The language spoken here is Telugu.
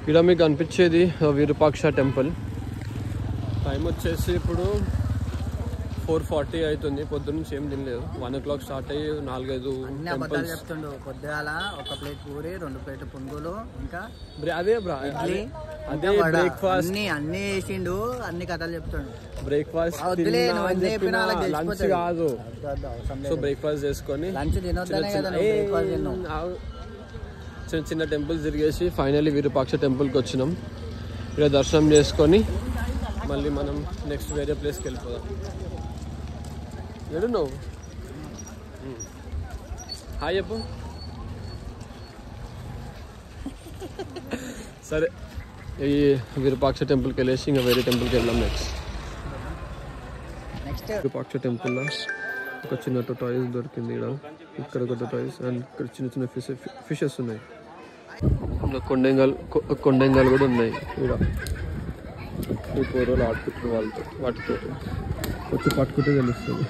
ఇక్కడ మీకు కనిపించేది విరూపాక్ష టెంపుల్. టైం వచ్చేసి ఇప్పుడు 4:40 అవుతుంది. పొద్దున్న నుంచి ఏం తినలేదు. 1 o'clock స్టార్ట్ అయ్యి 4-5 టెంపుల్స్ చెప్తుండు. పొద్దుగాల 1 ప్లేట్ పూరి, 2 ప్లేట్ పునుగులు, ఇంకా అదే బ్రేక్ఫాస్ట్ అన్ని వేసిండు. అన్ని కథలు చెప్తుండు. బ్రేక్ఫాస్ట్ లంచ్ కాదు. సో బ్రేక్ఫాస్ట్ చేసుకొని లంచ్ తినొద్దనే కదా బ్రేక్ఫాస్ట్ తిన్నాం. చిన్న చిన్న టెంపుల్స్ తిరిగేసి ఫైనల్లీ విరూపాక్ష టెంపుల్కి వచ్చినాం. ఇక్కడ దర్శనం చేసుకొని మళ్ళీ మనం నెక్స్ట్ వేరే ప్లేస్కి వెళ్ళిపోదాం. నువ్వు హాయ్ చెప్పు. సరే, ఈ విరూపాక్ష టెంపుల్కి వెళ్ళేసి ఇంకా వేరే టెంపుల్కి వెళ్దాం. నెక్స్ట్ విరూపాక్ష టెంపుల్లో ఒక చిన్న టొటాయిస్ దొరికింది. ఇక్కడ ఒక టొటాయిస్ అండ్ ఇక్కడ చిన్న చిన్న ఫిషెస్ ఉన్నాయి. ఇంకా కొండంగాలు కూడా ఉన్నాయి. ఇక్కడ ఈ పూర్వలు ఆడుకుంటున్న వాళ్ళతో వాటితో వచ్చి పట్టుకుంటే తెలుస్తుంది.